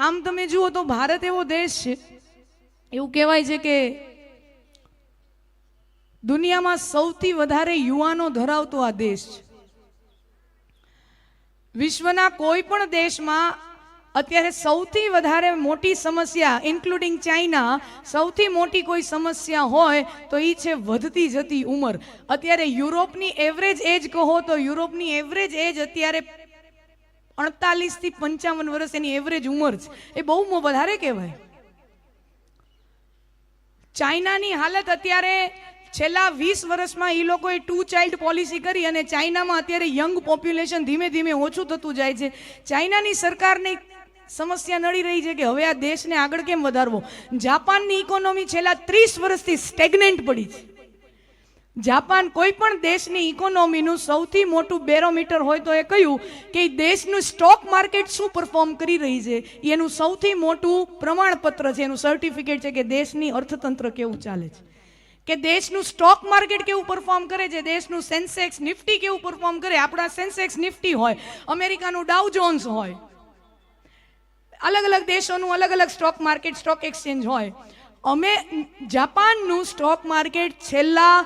આમ તમે જુઓ તો ભારત એવો દેશ છે, એવું કહેવાય છે કે દુનિયામાં સૌથી વધારે યુવાનો ધરાવતો આ દેશ છે. વિશ્વના કોઈ પણ દેશમાં અત્યારે સૌથી વધારે મોટી સમસ્યા ઇન્ક્લુડિંગ ચાઇના, સૌથી મોટી કોઈ સમસ્યા હોય તો એ છે વધતી જતી ઉંમર. અત્યારે યુરોપની એવરેજ એજ કહો તો યુરોપની એવરેજ એજ અત્યારે 48 થી 55 વર્ષ એની એવરેજ ઉંમર છે. એ બહુ વધારે કહેવાય. ચાઇનાની હાલત અત્યારે છેલ્લા 20 વર્ષમાં એ લોકોએ 2 ચાઇલ્ડ પોલિસી કરી અને ચાઇનામાં અત્યારે યંગ પોપ્યુલેશન ધીમે ધીમે ઓછું થતું જાય છે. ચાઇનાની સરકારની સમસ્યા નડી રહી છે કે હવે આ દેશને આગળ કેમ વધારવો. જાપાનની ઇકોનોમી છેલ્લા 30 વર્ષથી સ્ટેગ્નન્ટ પડી છે. જાપાન કોઈ પણ દેશની ઇકોનોમીનું સૌથી મોટું બેરોમીટર હોય તો એ કહ્યું કે દેશનું સ્ટોક માર્કેટ શું પરફોર્મ કરી રહી છે, એનું સૌથી મોટું પ્રમાણપત્ર છે, એનું સર્ટિફિકેટ છે કે દેશની અર્થતંત્ર કેવું ચાલે છે, કે દેશનું સ્ટોક માર્કેટ કેવું પરફોર્મ કરે છે, દેશનું સેન્સેક્સ નિફ્ટી કેવું પરફોર્મ કરે. આપણા સેન્સેક્સ નિફ્ટી હોય, અમેરિકાનું ડાઉ જોન્સ હોય, અલગ અલગ દેશોનું અલગ અલગ સ્ટોક માર્કેટ, સ્ટોક એક્સચેન્જ હોય. જાપાનનું સ્ટોક માર્કેટ છેલ્લા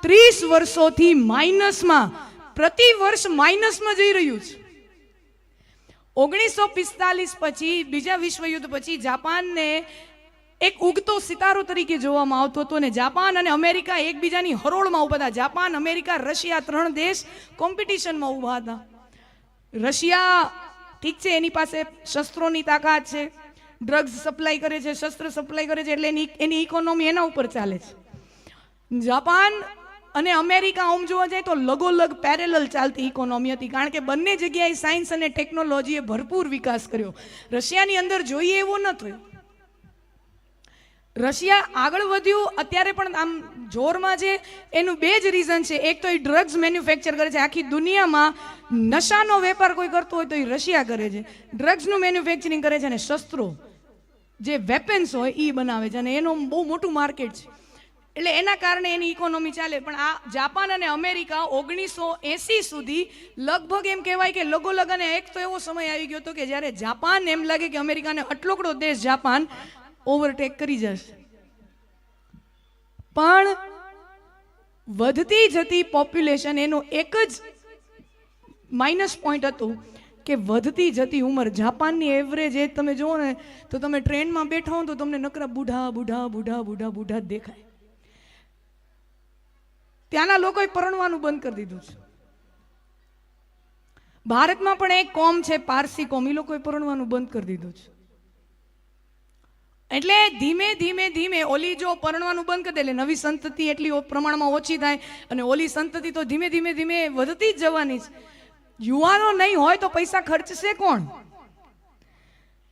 30 વર્ષોથી માઇનસમાં, પ્રતિ વર્ષ માઇનસમાં જઈ રહ્યું છે. 1945 પછી, બીજા વિશ્વયુદ્ધ પછી જાપાનને એક ઉગતો સિતારો તરીકે જોવામાં આવતો હતો અને જાપાન અને અમેરિકા એકબીજાની હરોળમાં ઊભા હતા. જાપાન, અમેરિકા, રશિયા 3 દેશ કોમ્પિટિશનમાં ઊભા હતા. રશિયા ઠીક છે, એની પાસે શસ્ત્રોની તાકાત છે, ડ્રગ્સ સપ્લાય કરે છે, શસ્ત્ર સપ્લાય કરે છે, એટલે એની ઇકોનોમી એના ઉપર ચાલે છે. જાપાન અને અમેરિકા આમ જોવા જાય તો લગોલગ પેરેલલ ચાલતી ઇકોનોમી હતી, કારણ કે બંને જગ્યાએ સાયન્સ અને ટેકનોલોજીએ ભરપૂર વિકાસ કર્યો. રશિયાની અંદર જોઈએ એવું ન થયું. રશિયા આગળ વધ્યું અત્યારે પણ આમ જોરમાં છે. એનું 2 જ રીઝન છે. એક તો એ ડ્રગ્સ મેન્યુફેક્ચર કરે છે. આખી દુનિયામાં નશાનો વેપાર કોઈ કરતો હોય તો એ રશિયા કરે છે. ડ્રગ્સનું મેન્યુફેક્ચરિંગ કરે છે અને શસ્ત્રો જે વેપન્સ હોય એ બનાવે છે અને એનું બહુ મોટું માર્કેટ છે. એટલે એના કારણે એની ઇકોનોમી ચાલે. પણ આ જાપાન અને અમેરિકા 1980 સુધી લગભગ એમ કહેવાય કે લગોલગ, અને એક તો એવો સમય આવી ગયો હતો કે જ્યારે જાપાન એમ લાગે કે અમેરિકાને આટલોકડો દેશ જાપાન ઓવરટેક કરી જશે. પણ વધતી જતી પોપ્યુલેશન એનું એક જ માઇનસ પોઈન્ટ હતું કે વધતી જતી ઉંમર. જાપાનની એવરેજ એજ તમે જુઓ ને તો તમે ટ્રેનમાં બેઠા હો તો તમને નકરા બુઢા બુઢા બુઢા બુઢા બુઢા જ દેખાય. ત્યાંના લોકોએ પરણવાનું બંધ કરી દીધું છે. ભારતમાં પણ એક કોમ છે પારસી કોમ, એ લોકોએ પરણવાનું બંધ કરી દીધું છે. એટલે ધીમે ધીમે ધીમે ઓલી જો પરણવાનું બંધ કરી દે એટલે નવી સંતતિ એટલી પ્રમાણમાં ઓછી થાય અને ઓલી સંતતિ તો ધીમે ધીમે ધીમે વધતી જ જવાની છે. યુવાનો નહીં હોય તો પૈસા ખર્ચશે કોણ?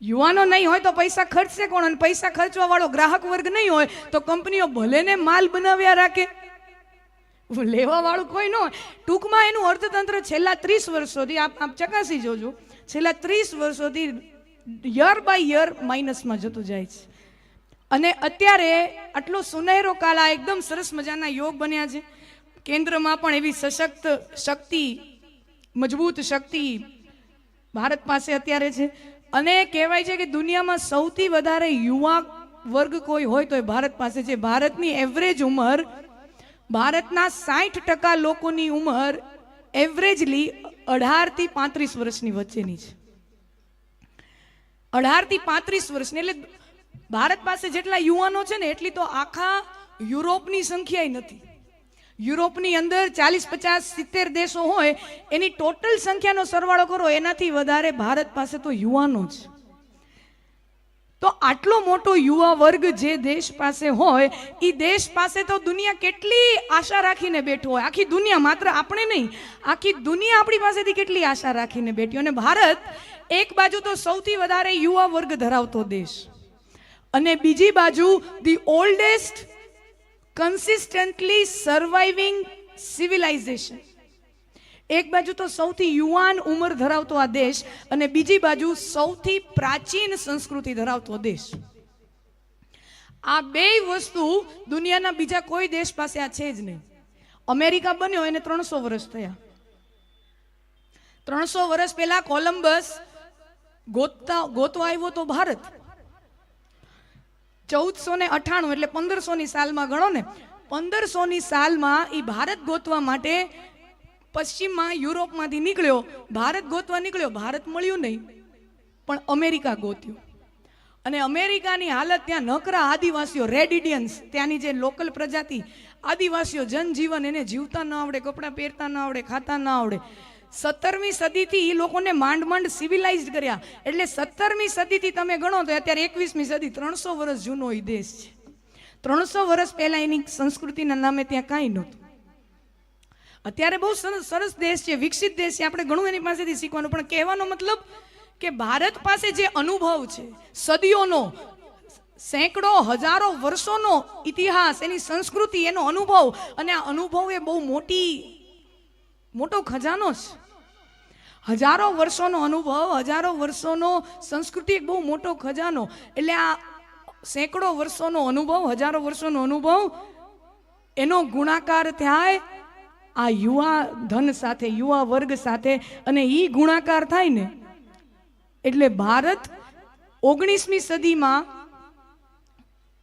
યુવાનો નહીં હોય તો પૈસા ખર્ચશે કોણ? અને પૈસા ખર્ચવા વાળો ગ્રાહક વર્ગ નહીં હોય તો કંપનીઓ ભલે ને માલ બનાવ્યા રાખે, લેવા વાળું કોઈ ન હોય. ટૂંકમાં એનું અર્થતંત્ર છેલ્લા 30 વર્ષોથી આપ ચકાસી જોજો, છેલ્લા 30 વર્ષોથી યર બાય યર માઇનસમાં જતું જાય છે. અને અત્યારે આટલો સુનહેરો કાળ, આ એકદમ સરસ મજાના યોગ બન્યા છે. કેન્દ્રમાં પણ એવી સશક્ત શક્તિ, મજબૂત શક્તિ ભારત પાસે અત્યારે છે. અને કહેવાય છે કે દુનિયામાં સૌથી વધારે યુવા વર્ગ કોઈ હોય તો એ ભારત પાસે છે. ભારતની એવરેજ ઉંમર, ભારતના 60% લોકોની ઉંમર એવરેજલી 18 થી 35 વર્ષની વચ્ચેની છે. 18 થી 35 વર્ષની. એટલે ભારત પાસે જેટલા યુવાનો છે ને એટલી તો આખા યુરોપની સંખ્યા નથી. યુરોપની અંદર 40, 50, 70 દેશો હોય, એની ટોટલ સંખ્યાનો સરવાળો કરો એનાથી વધારે ભારત પાસે તો યુવાનો છે. તો આટલો મોટો યુવા વર્ગ જે દેશ પાસે હોય, એ દેશ પાસે તો દુનિયા કેટલી આશા રાખીને બેઠો હોય. આખી દુનિયા, માત્ર આપણે નહીં, આખી દુનિયા આપણી પાસેથી કેટલી આશા રાખીને બેઠી. અને ભારત એક બાજુ તો સૌથી વધારે યુવા વર્ગ ધરાવતો દેશ, અને બીજી બાજુ the oldest consistently surviving civilisation. એક બાજુ તો સૌથી યુવાન ઉંમર ધરાવતો આ દેશ અને બીજી બાજુ સૌથી પ્રાચીન સંસ્કૃતિ ધરાવતો દેશ. આ બે વસ્તુ દુનિયાના બીજા કોઈ દેશ પાસે આ છે જ નહીં. અમેરિકા બન્યો એને 300 વર્ષ થયા. 300 વર્ષ પહેલા કોલંબસ ગોતવા આવ્યો તો ભારત 1498 એટલે 1500ની સાલમાં ગણો ને, 1500ની સાલમાં એ ભારત ગોતવા માટે પશ્ચિમમાં યુરોપમાંથી નીકળ્યો, ભારત ગોતવા નીકળ્યો. ભારત મળ્યું નહીં, પણ અમેરિકા ગોત્યું. અને અમેરિકાની હાલત, ત્યાં નકરા આદિવાસીઓ, રેડ ઇન્ડિયન્સ, ત્યાંની જે લોકલ પ્રજાતિ આદિવાસીઓ, જનજીવન એને જીવતા ન આવડે, કપડાં પહેરતા ન આવડે, ખાતા ન આવડે. 17મી સદીથી એ લોકોને માંડ માંડ સિવિલાઇઝડ કર્યા. એટલે 17મી સદીથી તમે ગણો તો અત્યારે 21મી સદી, 300 વર્ષ જૂનો એ દેશ છે. 300 વર્ષ પહેલા એની સંસ્કૃતિના નામે ત્યાં કાંઈ નહોતું. અત્યારે બહુ સરસ દેશ છે, વિકસિત દેશ છે, આપણે ઘણું એની પાસેથી શીખવાનું. પણ કહેવાનો મતલબ કે ભારત પાસે જે અનુભવ છે, સદીઓનો, સેંકડો હજારો વર્ષોનો ઇતિહાસ, એની સંસ્કૃતિ, એનો અનુભવ, અને આ અનુભવ એ બહુ મોટો ખજાનો છે. હજારો વર્ષોનો અનુભવ, હજારો વર્ષોનો સંસ્કૃતિ, એક બહુ મોટો ખજાનો. એટલે આ સેંકડો વર્ષોનો અનુભવ, હજારો વર્ષોનો અનુભવ, એનો ગુણાકાર થાય આ યુવા ધન સાથે, યુવા વર્ગ સાથે, અને એ ગુણાકાર થાય ને એટલે ભારત 19મી સદીમાં,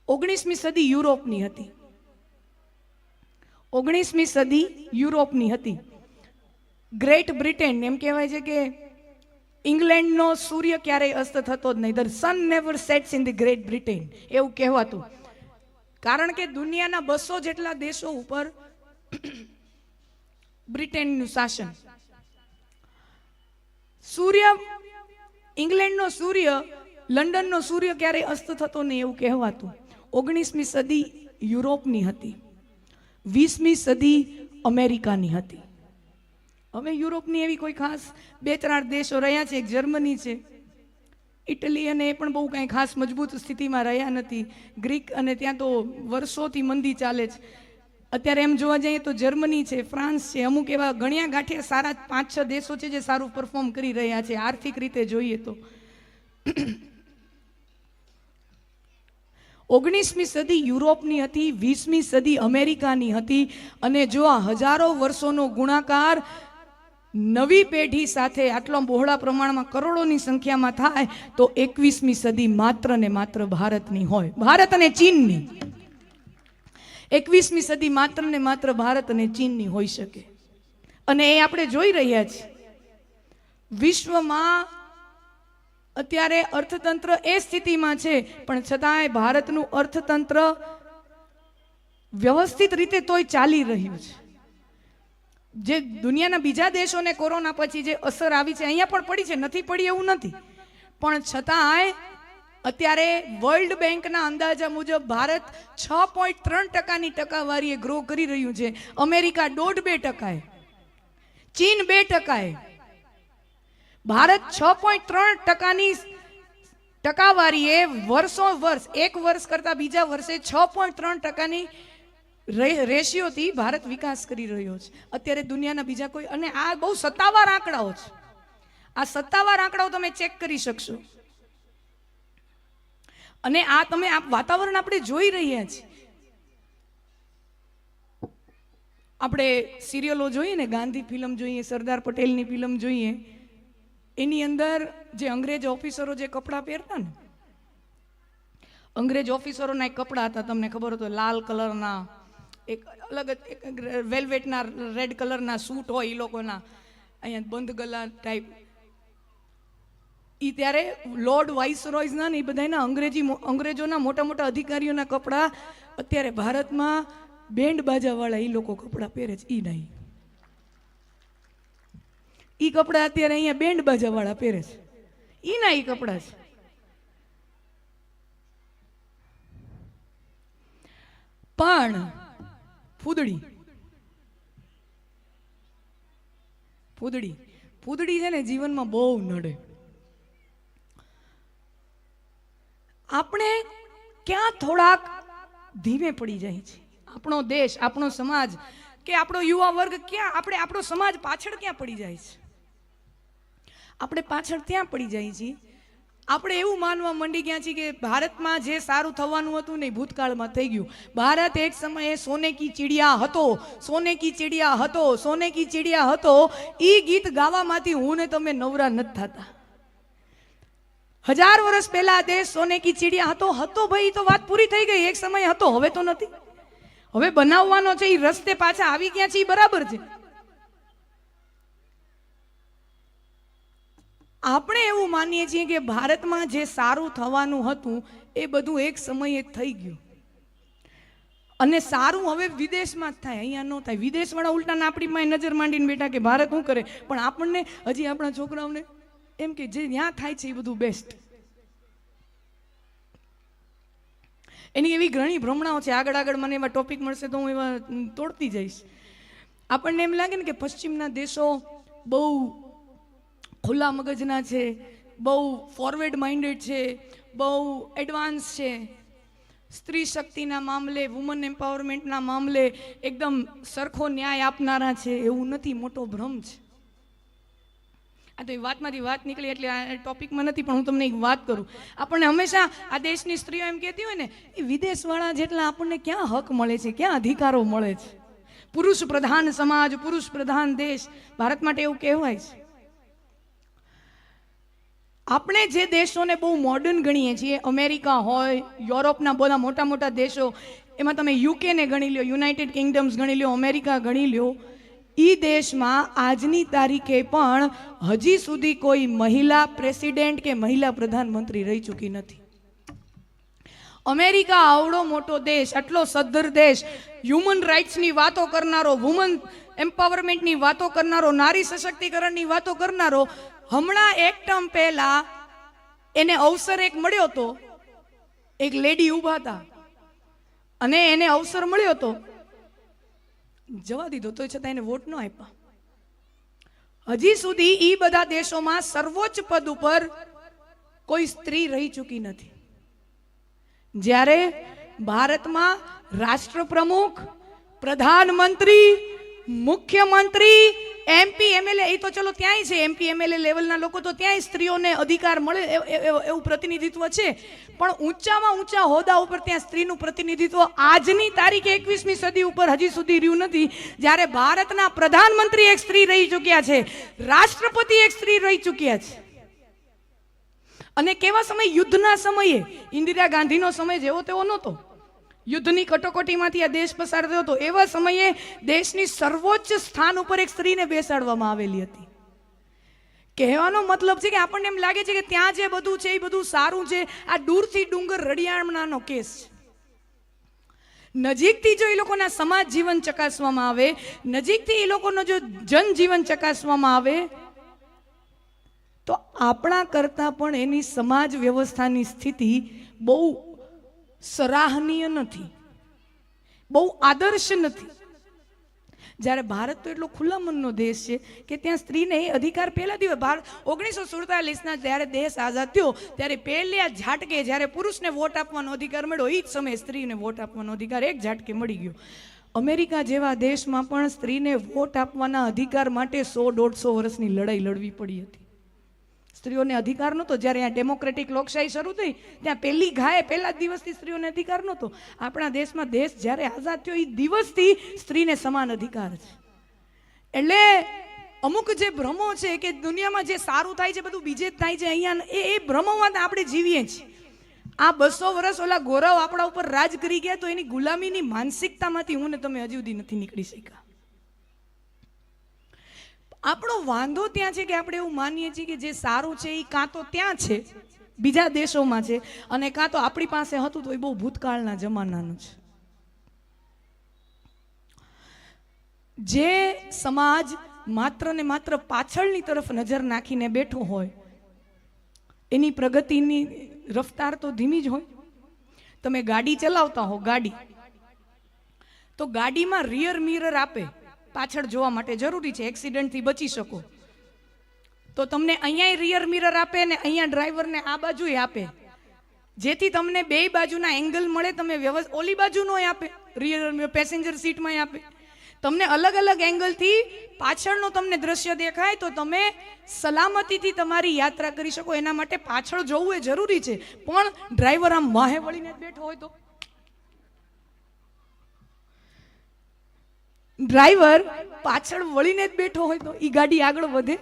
19મી સદી યુરોપની હતી. 19મી સદી યુરોપની હતી. ગ્રેટ બ્રિટેન, એમ કહેવાય છે કે ઇંગ્લેન્ડનો સૂર્ય ક્યારેય અસ્ત થતો જ નહીં. The sun never sets in the great Britain, એવું કહેવાતું. કારણ કે દુનિયાના 200 જેટલા દેશો ઉપર બ્રિટેનનું શાસન. સૂર્ય, ઇંગ્લેન્ડનો સૂર્ય, લંડનનો સૂર્ય ક્યારેય અસ્ત થતો નહીં, એવું કહેવાતું. 19મી સદી યુરોપની હતી, 20મી સદી અમેરિકાની હતી. હવે યુરોપની એવી કોઈ ખાસ 2-4 દેશો રહ્યા છે. એક જર્મની છે, ઇટલી, અને એ પણ બહુ કાંઈ ખાસ મજબૂત સ્થિતિમાં રહ્યા નથી. ગ્રીક, અને ત્યાં તો વર્ષોથી મંદી ચાલે છે. અત્યારે એમ જોવા જઈએ તો જર્મની છે, ફ્રાન્સ છે, અમુક એવા ગણ્યા ગાંઠિયા સારા 5-6 દેશો છે જે સારું પરફોર્મ કરી રહ્યા છે આર્થિક રીતે જોઈએ તો. 19મી સદી યુરોપની હતી, 20મી સદી અમેરિકાની હતી. અને જો આ હજારો વર્ષોનો ગુણાકાર નવી પેઢી સાથે આટલા બહોળા પ્રમાણમાં કરોડોની સંખ્યામાં થાય તો 21મી સદી માત્ર ને માત્ર ભારતની હોય, ભારત અને ચીનની. 21મી સદી માત્ર ને માત્ર ભારત અને ચીનની હોઈ શકે. અને એ આપણે જોઈ રહ્યા છીએ. વિશ્વમાં અત્યારે અર્થતંત્ર એ સ્થિતિમાં છે, પણ છતાંય ભારતનું અર્થતંત્ર વ્યવસ્થિત રીતે તોય ચાલી રહ્યું છે. જે દુનિયાના બીજા દેશોને કોરોના પછી જે અસર આવી છે, અહીંયા પણ પડી છે, નથી પડી એવું નથી, પણ છતાંય અત્યારે વર્લ્ડ બેંકના અંદાજા મુજબ ભારત 6.3%ની ટકાવારીએ ગ્રો કરી રહ્યું છે. અમેરિકા 1.5-2%, ચીન 2%. ભારત 6.3%ની ટકાવારીએ વર્ષ, એક વર્ષ કરતા બીજા વર્ષે 6.3%ની રેશિયોથી ભારત વિકાસ કરી રહ્યો છે. અત્યારે દુનિયાના બીજા કોઈ, અને આ બહુ સત્તાવાર આંકડાઓ છે. આ સત્તાવાર આંકડાઓ તમે ચેક કરી શકશો. અને આ તમે આ વાતાવરણ આપણે જોઈ રહ્યા છીએ. આપણે સિરિયલો જોઈએ ને, ગાંધી ફિલ્મ જોઈએ, સરદાર પટેલની ફિલ્મ જોઈએ, એની અંદર જે અંગ્રેજ ઓફિસરો જે કપડાં પહેરતા ને, અંગ્રેજ ઓફિસરોના એક કપડાં હતા, તમને ખબર હતો, લાલ કલરના, એક અલગ જ વેલ્વેટના રેડ કલરના સૂટ હોય એ લોકોના, અહીંયા બંધ ગલા ટાઈપ. એ ત્યારે લોર્ડ વાઇસરોયના ને એ બધાના અંગ્રેજોના મોટા મોટા અધિકારીઓના કપડાં અત્યારે ભારતમાં બેન્ડ બાજાવાળા એ લોકો કપડાં પહેરે છે. એ નહીં, એ કપડાં અત્યારે અહીંયા બેન્ડ બાજાવાળા પહેરે છે. એ ના એ કપડાં છે. પણ ફૂદડી છે ને જીવનમાં બહુ નડે. આપણે ક્યાં થોડાક ધીમે પડી જાય છે. આપણો દેશ, આપણો સમાજ, કે આપણો યુવા વર્ગ ક્યાં, આપણો સમાજ પાછળ ક્યાં પડી જાય છે. આપણે પાછળ ત્યાં પડી જાય છીએ. આપણે એવું માનવા માંડી ગયા છીએ કે ભારતમાં જે સારું થવાનું હતું ને ભૂતકાળમાં થઈ ગયું. ભારત એક સમયે સોને કી ચિડિયા હતો, સોને કી ચિડિયા હતો, સોને કી ચિડિયા હતો. એ ગીત ગાવામાંથી હું ને તમે નવરા નથી થતા. 1000 વર્ષ પહેલા આ દેશ સોને કી ચીડિયા હતો ભાઈ, તો વાત પૂરી થઈ ગઈ. એક સમય હતો, હવે તો નથી. હવે બનાવવાનો છે, એ રસ્તે પાછા આવી ગયા છે, એ બરાબર છે. આપણે એવું માનીએ છીએ કે ભારતમાં જે સારું થવાનું હતું એ બધું એક સમયે થઈ ગયું, અને સારું હવે વિદેશમાં જ થાય, અહીંયા ન થાય. વિદેશવાળા ઉલટાને આપણી માં નજર માંડીને બેઠા કે ભારત શું કરે, પણ આપણને હજી આપણા છોકરાઓને એમ કે જે ત્યાં થાય છે એ બધું બેસ્ટ. એની એવી ઘણી ભ્રમણાઓ છે. આગળ મને એવા ટોપિક મળશે તો હું એવા તોડતી જઈશ. આપણને એમ લાગે ને કે પશ્ચિમના દેશો બહુ ખુલ્લા મગજના છે, બહુ ફોરવર્ડ માઇન્ડેડ છે, બહુ એડવાન્સ છે, સ્ત્રી શક્તિના મામલે, વુમન એમ્પાવરમેન્ટના મામલે એકદમ સરખો ન્યાય આપનારા છે. એવું નથી, મોટો ભ્રમ છે. આ તો એ વાતમાંથી વાત નીકળી એટલે આ ટોપિકમાં નથી, પણ હું તમને એક વાત કરું. આપણને હંમેશા આ દેશની સ્ત્રીઓ એમ કહેતી હોય ને, એ વિદેશવાળા જેટલા આપણને ક્યાં હક મળે છે, ક્યાં અધિકારો મળે છે. પુરુષ પ્રધાન સમાજ, પુરુષ પ્રધાન દેશ, ભારત માટે એવું કહેવાય છે. આપણે જે દેશોને બહુ મોડર્ન ગણીએ છીએ, અમેરિકા હોય, યુરોપના બધા મોટા મોટા દેશો, એમાં તમે યુકેને ગણી લો, યુનાઇટેડ કિંગડમ્સ ગણી લો, અમેરિકા ગણી લો, એ દેશમાં આજની તારીખે પણ હજી સુધી કોઈ મહિલા પ્રેસિડેન્ટ કે મહિલા પ્રધાનમંત્રી રહી ચૂકી નથી. અમેરિકા આવડો મોટો દેશ, આટલો સદ્ધર દેશ, હ્યુમન રાઇટ્સની વાતો કરનારો, વુમન એમ્પાવરમેન્ટની વાતો કરનારો, નારી સશક્તિકરણની વાતો કરનારો, હમણાં એક ટર્મ પહેલા એને અવસર એક મળ્યો હતો, એક લેડી ઊભા હતા અને એને અવસર મળ્યો હતો, જવા દીધો, તો છતાં એને વોટ ન આપ્યા. હજી સુધી એ બધા દેશોમાં સર્વોચ્ચ પદ ઉપર કોઈ સ્ત્રી રહી ચૂકી નથી. જ્યારે ભારતમાં રાષ્ટ્રપ્રમુખ, પ્રધાનમંત્રી, મુખ્યમંત્રી, એમપી એમએલએ, એ તો ચલો ત્યાંય છે, એમપી એમએલએ લેવલના લોકો તો ત્યાંય સ્ત્રીઓને અધિકાર મળે એવું પ્રતિનિધિત્વ છે, પણ ઊંચામાં ઊંચા હોદ્દા ઉપર ત્યાં સ્ત્રીનું પ્રતિનિધિત્વ આજની તારીખે 21મી સદી ઉપર હજી સુધી રહ્યું નથી. જ્યારે ભારતના પ્રધાનમંત્રી એક સ્ત્રી રહી ચૂક્યા છે, રાષ્ટ્રપતિ એક સ્ત્રી રહી ચૂક્યા છે. અને કેવા સમય, યુદ્ધના સમયે, ઇન્દિરા ગાંધીનો સમય જેવો તેવો નહોતો, યુદ્ધની કટોકટીમાંથી આ દેશ પસાર થયો હતો, એવા સમયે દેશની સર્વોચ્ચ સ્થાન ઉપર એક સ્ત્રીને બેસાડવામાં આવેલી હતી. કહેવાનો મતલબ છે કે આપણને એમ લાગે છે કે ત્યાં જે બધું છે એ બધું સારું છે. આ દૂરથી ડુંગર રડિયામણાનો કેસ છે. નજીકથી જો એ લોકોના સમાજ જીવન ચકાસવામાં આવે, નજીકથી એ લોકોનો જો જનજીવન ચકાસવામાં આવે, તો આપણા કરતાં પણ એની સમાજ વ્યવસ્થાની સ્થિતિ બહુ સરાહનીય નથી, બહુ આદર્શ નથી. જ્યારે ભારત તો એટલો ખુલ્લા મનનો દેશ છે કે ત્યાં સ્ત્રીને એ અધિકાર પહેલા દિવસ, 1947ના જ્યારે દેશ આઝાદ થયો ત્યારે પહેલા ઝાટકે જ્યારે પુરુષને વોટ આપવાનો અધિકાર મળ્યો, એ જ સમયે સ્ત્રીને વોટ આપવાનો અધિકાર એક ઝાટકે મળી ગયો. અમેરિકા જેવા દેશમાં પણ સ્ત્રીને વોટ આપવાના અધિકાર માટે 100-150 વર્ષની લડાઈ લડવી પડી હતી. સ્ત્રીઓને અધિકાર નહોતો. જ્યારે આ ડેમોક્રેટિક લોકશાહી શરૂ થઈ ત્યાં પહેલી ઘાએ પહેલા દિવસથી સ્ત્રીઓને અધિકાર નહોતો. આપણા દેશમાં દેશ જ્યારે આઝાદ થયો એ દિવસથી સ્ત્રીને સમાન અધિકાર છે. એટલે અમુક જે ભ્રમો છે કે દુનિયામાં જે સારું થાય છે બધું બીજે જ થાય છે, અહીંયા એ ભ્રમોમાં આપણે જીવીએ છીએ. આ 200 વર્ષ ઓલા ગૌરવ આપણા ઉપર રાજ કરી ગયા, તો એની ગુલામીની માનસિકતામાંથી હું ને તમે હજી સુધી નથી નીકળી શક્યા. આપણો વાંધો ત્યાં છે કે આપણે એવું માનીએ છીએ કે જે સારું છે એ કાં તો ત્યાં છે, બીજા દેશોમાં છે, અને કાં તો આપણી પાસે હતું તો એ બહુ ભૂતકાળના જમાનાનું છે. જે સમાજ માત્ર ને માત્ર પાછળની તરફ નજર નાખીને બેઠો હોય એની પ્રગતિની રફતાર તો ધીમી જ હોય. તમે ગાડી ચલાવતા હો, ગાડી તો ગાડીમાં રિયર મિરર આપે, પાછળ જોવા માટે જરૂરી છે, એક્સિડન્ટથી બચી શકો. તો તમને અહીંયા રિયર મિરર આપે ને અહીંયા ડ્રાઈવરને આ બાજુએ આપે, જેથી તમને બે બાજુના એંગલ મળે. તમે ઓલી બાજુનો આપે, રિયર પેસેન્જર સીટમાં આપે, તમને અલગ અલગ એંગલથી પાછળનો તમને દ્રશ્ય દેખાય તો તમે સલામતીથી તમારી યાત્રા કરી શકો. એના માટે પાછળ જોવું એ જરૂરી છે. પણ ડ્રાઈવર આમ વાહે વળીને બેઠો હોય તો, ડ્રાઈવર પાછળ વળીને જ બેઠો હોય તો એ ગાડી આગળ વધે?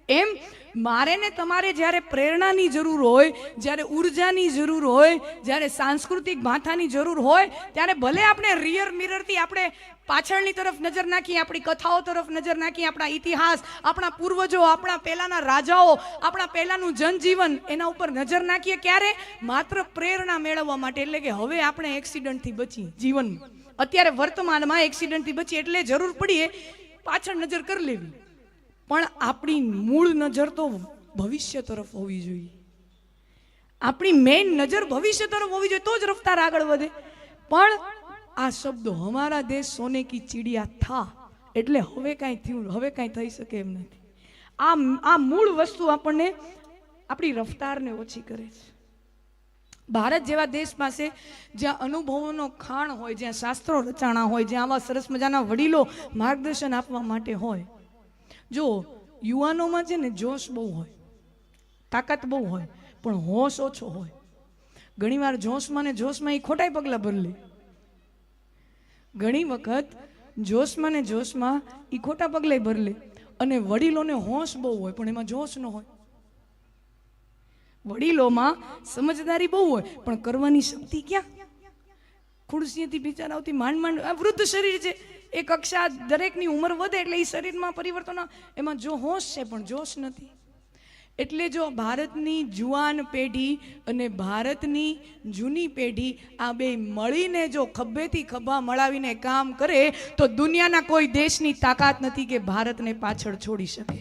એમ મારે ને તમારે જ્યારે પ્રેરણાની જરૂર હોય, જ્યારે ઉર્જાની જરૂર હોય, જ્યારે સાંસ્કૃતિક ભાથાની જરૂર હોય, ત્યારે ભલે આપણે રિયર મિરરથી આપણે પાછળની તરફ નજર નાખીએ, આપણી કથાઓ તરફ નજર નાખીએ, આપણા ઇતિહાસ, આપણા પૂર્વજો, આપણા પહેલાના રાજાઓ, આપણા પહેલાનું જનજીવન, એના ઉપર નજર નાખીએ. ક્યારે? માત્ર પ્રેરણા મેળવવા માટે. એટલે કે હવે આપણે એક્સિડન્ટથી બચીએ જીવનમાં, અત્યારે વર્તમાનમાં એક્સિડન્ટથી બચીએ, એટલે જરૂર પડીએ પાછળ નજર કરી લેવી. પણ આપણી મૂળ નજર તો ભવિષ્ય તરફ હોવી જોઈએ. આપણી મેઇન નજર ભવિષ્ય તરફ હોવી જોઈએ, તો જ રફતાર આગળ વધે. પણ આ શબ્દો હમારા દેશ સોને કી ચીડિયા થા એટલે હવે કાંઈ થયું, હવે કાંઈ થઈ શકે એમ નથી. આ મૂળ વસ્તુ આપણને આપણી રફતારને ઓછી કરે છે. ભારત જેવા દેશ પાસે જ્યાં અનુભવોનો ખાણ હોય, જ્યાં શાસ્ત્રો રચાણા હોય, જ્યાં આવા સરસ મજાના વડીલો માર્ગદર્શન આપવા માટે હોય, જો યુવાનોમાં છે ને જોશ બહુ હોય, તાકાત બહુ હોય, પણ હોશ ઓછો હોય. ઘણીવાર જોશમાં ને જોશમાં એ ખોટાઈ પગલાં ભરી લે. ઘણી વખત જોશમાં ને જોશમાં એ ખોટા પગલાં ભરી લે. અને વડીલોને હોશ બહુ હોય પણ એમાં જોશ ન હોય. વડીલોમાં સમજદારી બહુ હોય પણ કરવાની શક્તિ ક્યાં? ખુરશીએથી બિચારાઓથી માંડ માંડ. આ વૃદ્ધ શરીર છે, એ કક્ષા દરેકની ઉંમર વધે એટલે એ શરીરમાં પરિવર્તન, એમાં જો હોશ છે પણ જોશ નથી. એટલે જો ભારતની જુવાન પેઢી અને ભારતની જૂની પેઢી આ બે મળીને જો ખભેથી ખભા મળાવીને કામ કરે તો દુનિયાના કોઈ દેશની તાકાત નથી કે ભારતને પાછળ છોડી શકે.